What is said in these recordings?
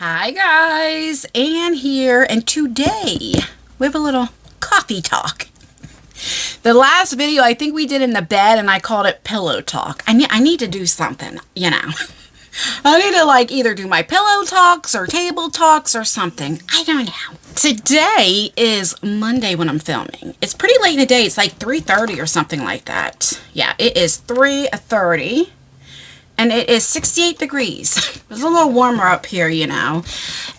Hi guys, Anne here, and today we have a little coffee talk. The last video I think we did in the bed and I called it pillow talk. I need to do something, you know. I need to like either do my pillow talks or table talks or something. I don't know. Today is Monday when I'm filming. It's pretty late in the day. It's like 3:30 or something like that. Yeah, it is 3:30. And it is 68 degrees. It's a little warmer up here, you know.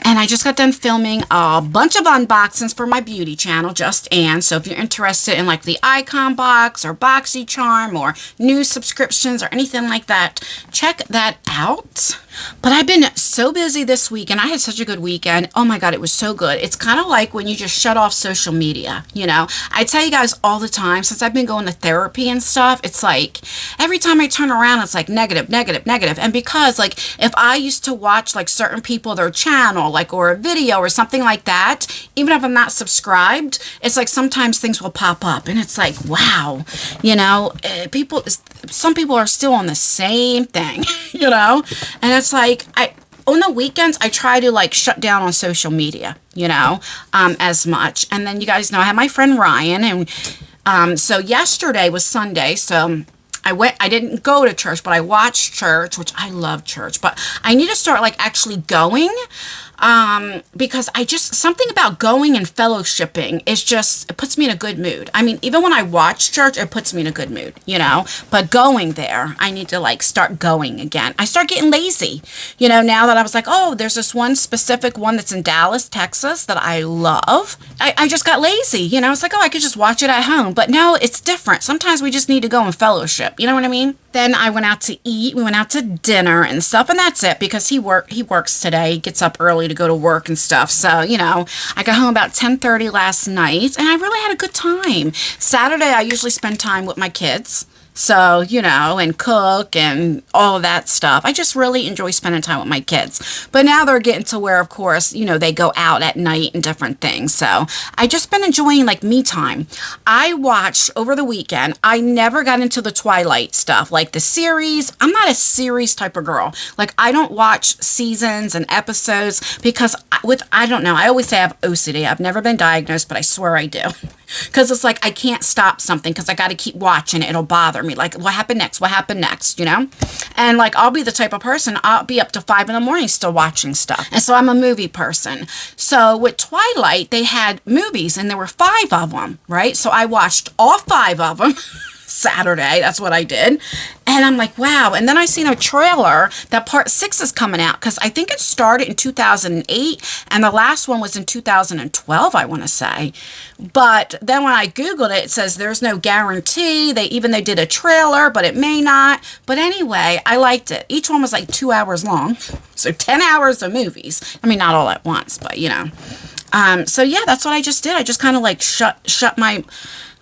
And I just got done filming a bunch of unboxings for my beauty channel, Just Anne. So if you're interested in like the icon box or BoxyCharm or new subscriptions or anything like that, check that out. But I've been so busy this week and I had such a good weekend. Oh my God, it was so good. It's kind of like when you just shut off social media, you know. I tell you guys all the time, since I've been going to therapy and stuff, it's like every time I turn around, it's like negative, negative, negative. And because like if I used to watch like certain people, their channel, like or a video or something like that, even if I'm not subscribed, it's like sometimes things will pop up and it's like, wow, you know, some people are still on the same thing, you know, and it's like, on the weekends, I try to like shut down on social media, you know, as much. And then you guys know I have my friend Ryan, and so yesterday was Sunday, so I didn't go to church, but I watched church, which I love church, but I need to start like actually going, because something about going and fellowshipping is just, it puts me in a good mood. I mean, even when I watch church, it puts me in a good mood, you know, but going there, I need to like start going again. I start getting lazy, you know, now that I was like, oh, there's this one specific one that's in Dallas, Texas that I love. I just got lazy, you know, it's like, oh, I could just watch it at home, but no, it's different. Sometimes we just need to go and fellowship. You know what I mean? Then I went out to eat. We went out to dinner and stuff, and that's it because he works today. He gets up early to go to work and stuff. So, you know, I got home about 10:30 last night, and I really had a good time. Saturday, I usually spend time with my kids. So, you know, and cook and all of that stuff. I just really enjoy spending time with my kids. But now they're getting to where, of course, you know, they go out at night and different things. So I just been enjoying like me time. I watched over the weekend. I never got into the Twilight stuff, like the series. I'm not a series type of girl. Like I don't watch seasons and episodes because I don't know. I always say I have OCD. I've never been diagnosed, but I swear I do. Because it's like I can't stop something because I got to keep watching it. It'll bother me. Like, what happened next? What happened next? You know? And like, I'll be the type of person, I'll be up to 5 in the morning still watching stuff. And so I'm a movie person. So with Twilight, they had movies and there were 5 of them, right? So I watched all 5 of them. Saturday, that's what I did, and I'm like, wow. And then I seen a trailer that part 6 is coming out because I think it started in 2008 and the last one was in 2012, I want to say. But then when I googled it, it says there's no guarantee. They did a trailer, but it may not. But anyway, I liked it. Each one was like 2 hours long, so 10 hours of movies. I mean, not all at once, but you know. So yeah, that's what I just did. I just kind of like shut my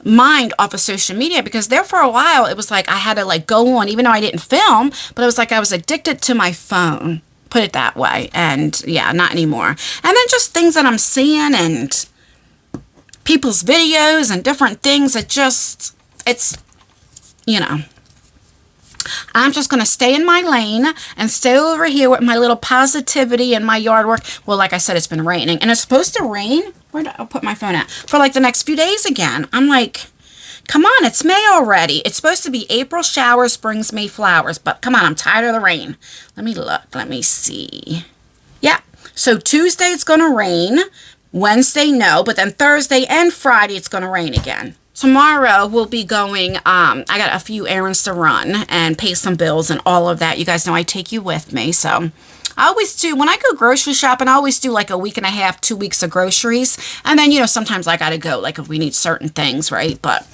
mind off of social media because there for a while it was like I had to like go on even though I didn't film, but it was like I was addicted to my phone, put it that way. And yeah, not anymore. And then just things that I'm seeing and people's videos and different things, it's you know, I'm just going to stay in my lane and stay over here with my little positivity and my yard work. Well, like I said, it's been raining and it's supposed to rain. Where did I put my phone at? For like the next few days again. I'm like, come on, it's May already. It's supposed to be April showers, springs, May flowers. But come on, I'm tired of the rain. Let me look. Let me see. Yeah. So Tuesday it's going to rain. Wednesday, no. But then Thursday and Friday it's going to rain again. Tomorrow we'll be going, I got a few errands to run and pay some bills and all of that. You guys know I take you with me. So I always do, when I go grocery shopping, I always do like a week and a half, 2 weeks of groceries. And then, you know, sometimes I got to go, like if we need certain things, right? But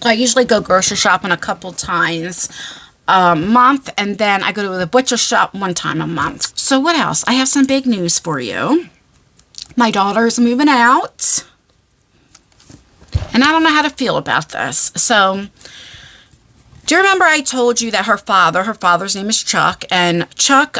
I usually go grocery shopping a couple times a month. And then I go to the butcher shop 1 time a month. So what else? I have some big news for you. My daughter's moving out. And I don't know how to feel about this. So, do you remember I told you that her father's name is Chuck, and Chuck,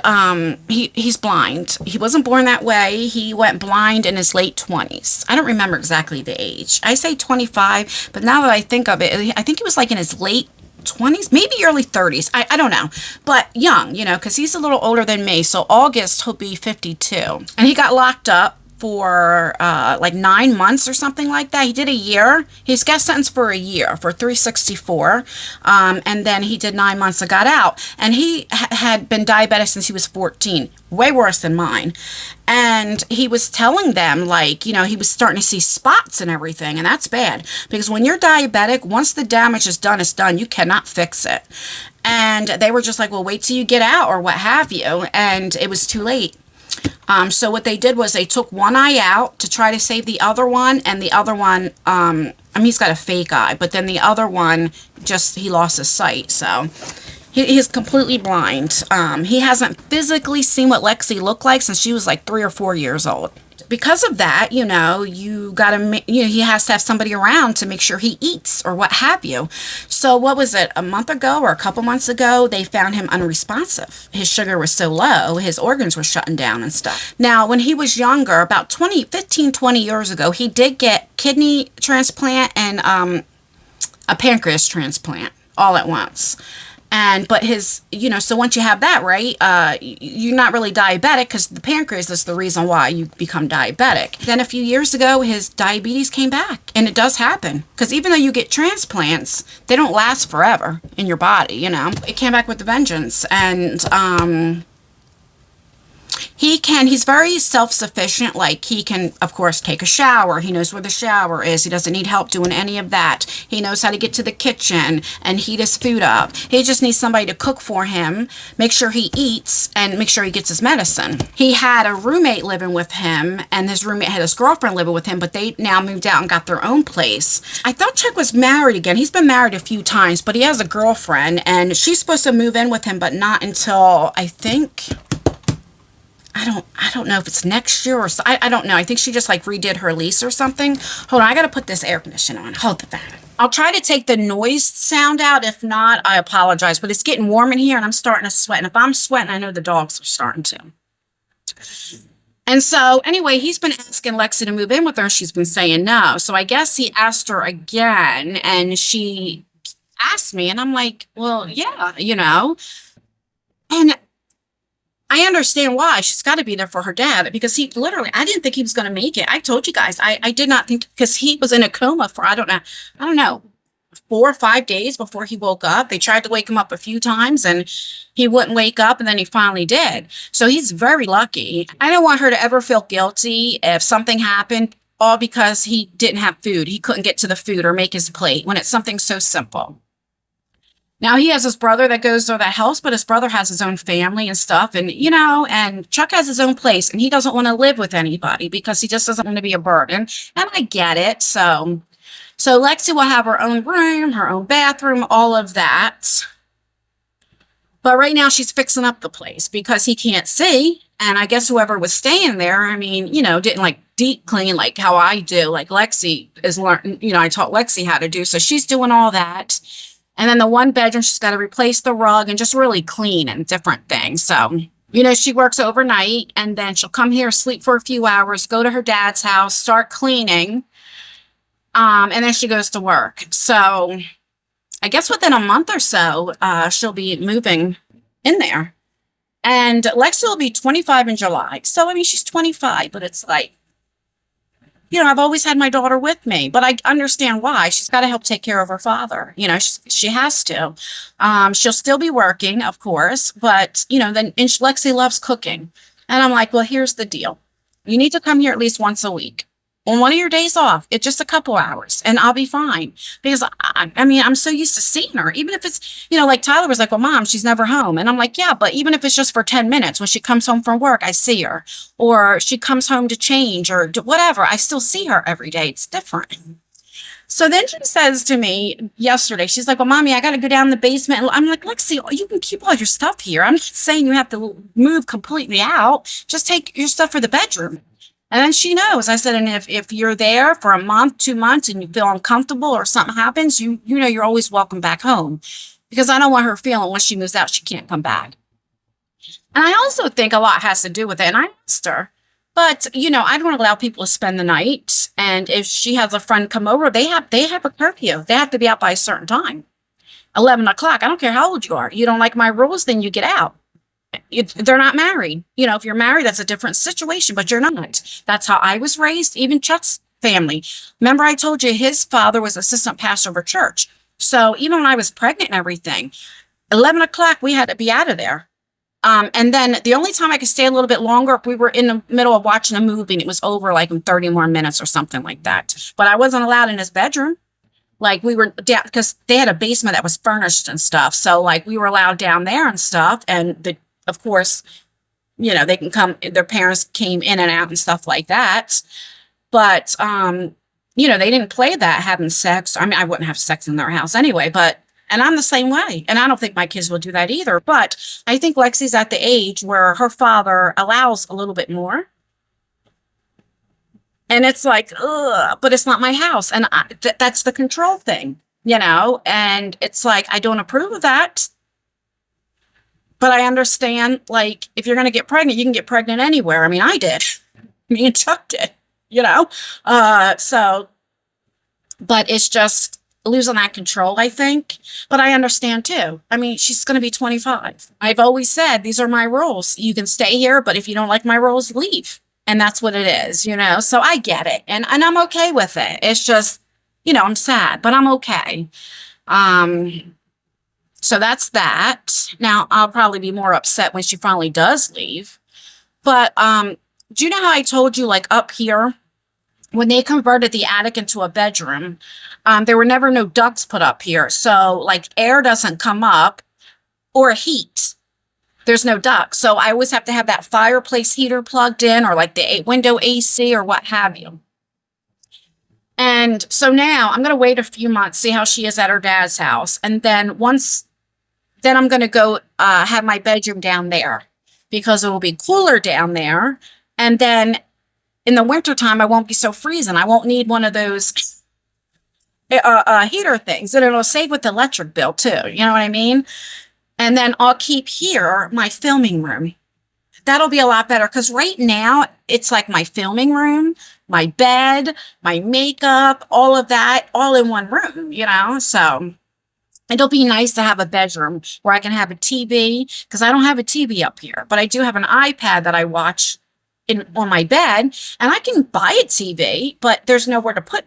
he's blind. He wasn't born that way. He went blind in his late 20s. I don't remember exactly the age. I say 25, but now that I think of it, I think he was like in his late 20s, maybe early 30s. I don't know, but young, you know, because he's a little older than me. So August, he'll be 52. And he got locked up for like 9 months or something like that. He did a year. He's got sentenced for a year for 364. And then he did 9 months and got out. And he had been diabetic since he was 14, way worse than mine. And he was telling them, like, you know, he was starting to see spots and everything. And that's bad because when you're diabetic, once the damage is done, it's done. You cannot fix it. And they were just like, well, wait till you get out or what have you. And it was too late. So what they did was they took one eye out to try to save the other one, and the other one, I mean, he's got a fake eye, but then the other one, just, he lost his sight, so he's completely blind. He hasn't physically seen what Lexi looked like since she was like 3 or 4 years old. Because of that, you know, you gotta, you know, he has to have somebody around to make sure he eats or what have you. So what was it, a month ago or a couple months ago, they found him unresponsive. His sugar was so low, his organs were shutting down and stuff. Now, when he was younger, about 15, 20 years ago, he did get kidney transplant and a pancreas transplant all at once. But his, you know, so once you have that, right, you're not really diabetic because the pancreas is the reason why you become diabetic. Then a few years ago, his diabetes came back. And it does happen because even though you get transplants, they don't last forever in your body, you know. It came back with a vengeance. And he's very self-sufficient. Like, he can, of course, take a shower. He knows where the shower is. He doesn't need help doing any of that. He knows how to get to the kitchen and heat his food up. He just needs somebody to cook for him, make sure he eats, and make sure he gets his medicine. He had a roommate living with him, and his roommate had his girlfriend living with him, but they now moved out and got their own place. I thought Chuck was married again. He's been married a few times, but he has a girlfriend, and she's supposed to move in with him, but not until, I think, I don't know if it's next year or so. I don't know. I think she just like redid her lease or something. Hold on. I got to put this air conditioner on. Hold the fan. I'll try to take the noise sound out. If not, I apologize. But it's getting warm in here and I'm starting to sweat. And if I'm sweating, I know the dogs are starting to. And so anyway, he's been asking Lexi to move in with her. She's been saying no. So I guess he asked her again and she asked me and I'm like, well, yeah, you know, and I understand why. She's got to be there for her dad because he literally, I didn't think he was going to make it. I told you guys, I did not think, because he was in a coma for, I don't know, 4 or 5 days before he woke up. They tried to wake him up a few times and he wouldn't wake up, and then he finally did. So he's very lucky. I don't want her to ever feel guilty if something happened all because he didn't have food. He couldn't get to the food or make his plate when it's something so simple. Now, he has his brother that goes there that helps, but his brother has his own family and stuff. And, you know, and Chuck has his own place and he doesn't want to live with anybody because he just doesn't want to be a burden. And I get it. So Lexi will have her own room, her own bathroom, all of that. But right now she's fixing up the place because he can't see. And I guess whoever was staying there, I mean, you know, didn't like deep clean like how I do. Like Lexi is learning, you know, I taught Lexi how to do. So she's doing all that. And then the one bedroom, she's got to replace the rug and just really clean and different things. So, you know, she works overnight and then she'll come here, sleep for a few hours, go to her dad's house, start cleaning. And then she goes to work. So I guess within a month or so, she'll be moving in there. And Lexi will be 25 in July. So, I mean, she's 25, but it's like, you know, I've always had my daughter with me, but I understand why. She's got to help take care of her father. You know, she has to. She'll still be working, of course, but, you know, then Lexi loves cooking. And I'm like, well, here's the deal. You need to come here at least once a week. On one of your days off, it's just a couple hours and I'll be fine. Because I mean, I'm so used to seeing her, even if it's, you know, like Tyler was like, well, Mom, she's never home. And I'm like, yeah, but even if it's just for 10 minutes, when she comes home from work, I see her, or she comes home to change or whatever. I still see her every day. It's different. So then she says to me yesterday, she's like, well, Mommy, I got to go down in the basement. And I'm like, Lexi, you can keep all your stuff here. I'm not saying you have to move completely out. Just take your stuff for the bedroom. And then she knows. I said, and if you're there for a month, 2 months, and you feel uncomfortable or something happens, you know you're always welcome back home. Because I don't want her feeling once she moves out, she can't come back. And I also think a lot has to do with it. And I asked her. But, you know, I don't allow people to spend the night. And if she has a friend come over, they have a curfew. They have to be out by a certain time. 11 o'clock. I don't care how old you are. You don't like my rules, then you get out. They're not married. You know, if you're married, that's a different situation, but you're not. That's how I was raised, even Chuck's family. Remember, I told you his father was assistant pastor of a church. So even when I was pregnant and everything, 11 o'clock, we had to be out of there. And then the only time I could stay a little bit longer, if we were in the middle of watching a movie and it was over like in 30 more minutes or something like that. But I wasn't allowed in his bedroom. Like we were down because they had a basement that was furnished and stuff. So like we were allowed down there and stuff. And of course, you know, they can come, their parents came in and out and stuff like that. But, you know, they didn't play that having sex. I mean, I wouldn't have sex in their house anyway, but, and I'm the same way. And I don't think my kids will do that either. But I think Lexi's at the age where her father allows a little bit more. And it's like, ugh, but it's not my house. And that's the control thing, you know? And it's like, I don't approve of that. But I understand, like, if you're going to get pregnant, you can get pregnant anywhere. I mean, I did. Me and Chuck did, you know? But it's just losing that control, I think. But I understand, too. I mean, she's going to be 25. I've always said, these are my rules. You can stay here, but if you don't like my rules, leave. And that's what it is, you know? So I get it. And I'm okay with it. It's just, you know, I'm sad, but I'm okay. So that's that. Now, I'll probably be more upset when she finally does leave. But do you know how I told you, like, up here, when they converted the attic into a bedroom, there were never no ducts put up here. So, like, air doesn't come up or heat. There's no duct. So I always have to have that fireplace heater plugged in or like the window AC or what have you. And so now I'm going to wait a few months, see how she is at her dad's house. And then then I'm going to go have my bedroom down there because it will be cooler down there. And then in the wintertime, I won't be so freezing. I won't need one of those heater things. And it'll save with the electric bill too. You know what I mean? And then I'll keep here my filming room. That'll be a lot better because right now it's like my filming room, my bed, my makeup, all of that, all in one room, you know? So it'll be nice to have a bedroom where I can have a TV because I don't have a TV up here, but I do have an iPad that I watch on my bed and I can buy a TV, but there's nowhere to put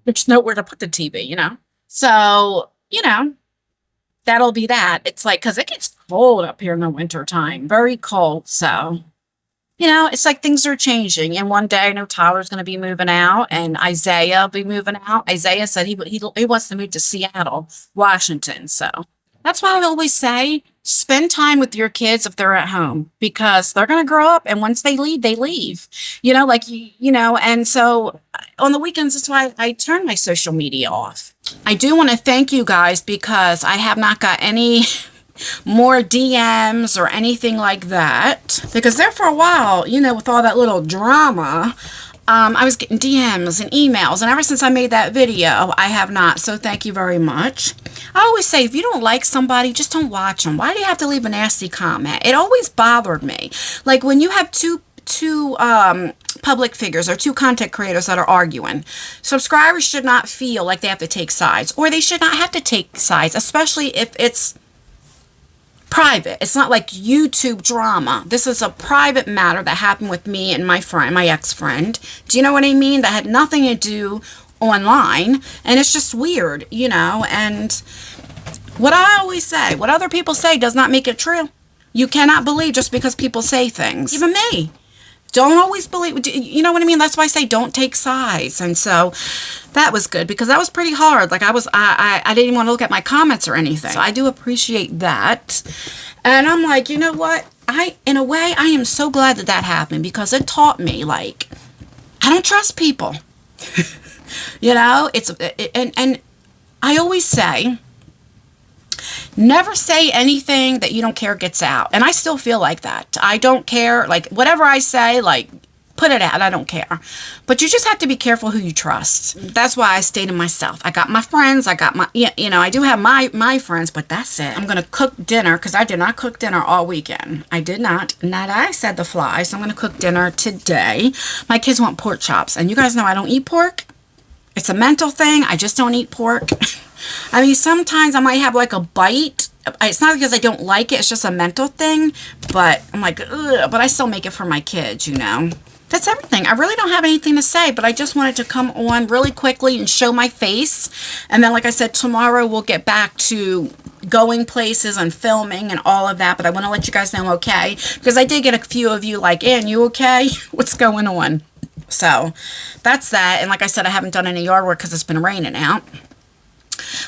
the TV, you know? So, you know, that'll be that. It's like, because it gets cold up here in the winter time, very cold. So, you know, it's like things are changing. And one day I know Tyler's going to be moving out and Isaiah will be moving out. Isaiah said he wants to move to Seattle, Washington. So that's why I always say, spend time with your kids if they're at home because they're going to grow up. And once they leave, they leave, you know, like, you know, and so on the weekends, that's why I turn my social media off. I do want to thank you guys because I have not got any more DMs or anything like that. Because there for a while, you know, with all that little drama, I was getting DMs and emails. And ever since I made that video, I have not. So thank you very much. I always say, if you don't like somebody, just don't watch them. Why do you have to leave a nasty comment? It always bothered me. Like when you have two public figures or two content creators that are arguing, subscribers should not feel like they have to take sides, or they should not have to take sides, especially if it's private. It's not like YouTube drama. This is a private matter that happened with me and my friend, my ex-friend. Do you know what I mean? That had nothing to do online, and it's just weird, you know. And what I always say, what other people say does not make it true. You cannot believe just because people say things. Even me. Don't always believe, you know what I mean? That's why I say don't take sides. And so that was good because that was pretty hard. Like I didn't even want to look at my comments or anything. So I do appreciate that. And I'm like, you know what? In a way, I am so glad that that happened because it taught me, like, I don't trust people. You know, and I always say, never say anything that you don't care gets out. And I still feel like that. I don't care. Like, whatever I say, like, put it out. I don't care. But you just have to be careful who you trust. That's why I stay to myself. I got my friends. I got my, you know, I do have my friends, but that's it. I'm going to cook dinner because I did not cook dinner all weekend. I did not. Not I said the fly. So I'm going to cook dinner today. My kids want pork chops. And you guys know I don't eat pork. It's a mental thing. I just don't eat pork. I mean, sometimes I might have like a bite. It's not because I don't like it. It's just a mental thing. But I'm like, ugh, but I still make it for my kids, you know. That's everything. I really don't have anything to say, but I just wanted to come on really quickly and show my face. And then, like I said, tomorrow we'll get back to going places and filming and all of that. But I want to let you guys know I'm okay, because I did get a few of you like, Ann, you okay? What's going on? So that's that. And like I said, I haven't done any yard work because it's been raining out.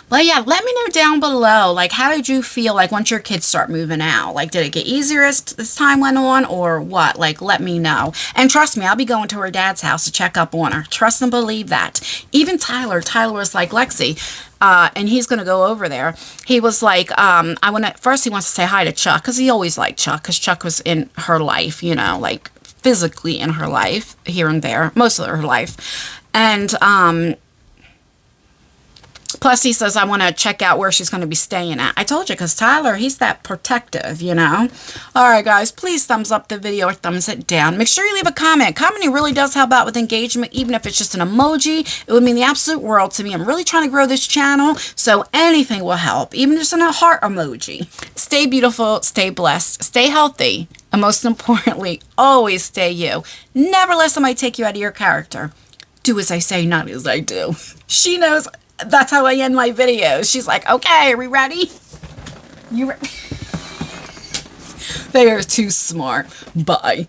But yeah, let me know down below, like, how did you feel like once your kids start moving out? Like, did it get easier as time went on, or what? Like, let me know. And trust me, I'll be going to her dad's house to check up on her. Trust and believe that. Even Tyler was like, Lexi, and he's going to go over there. He was like, first he wants to say hi to Chuck, because he always liked Chuck, because Chuck was in her life, you know, like, physically in her life, here and there, most of her life. And, plus, he says, I want to check out where she's going to be staying at. I told you, because Tyler, he's that protective, you know. All right, guys, please thumbs up the video or thumbs it down. Make sure you leave a comment. Commenting really does help out with engagement, even if it's just an emoji. It would mean the absolute world to me. I'm really trying to grow this channel, so anything will help, even just in a heart emoji. Stay beautiful, stay blessed, stay healthy, and most importantly, always stay you. Never let somebody take you out of your character. Do as I say, not as I do. She knows. That's how I end my videos. She's like, okay, are we ready? You ready? They are too smart. Bye.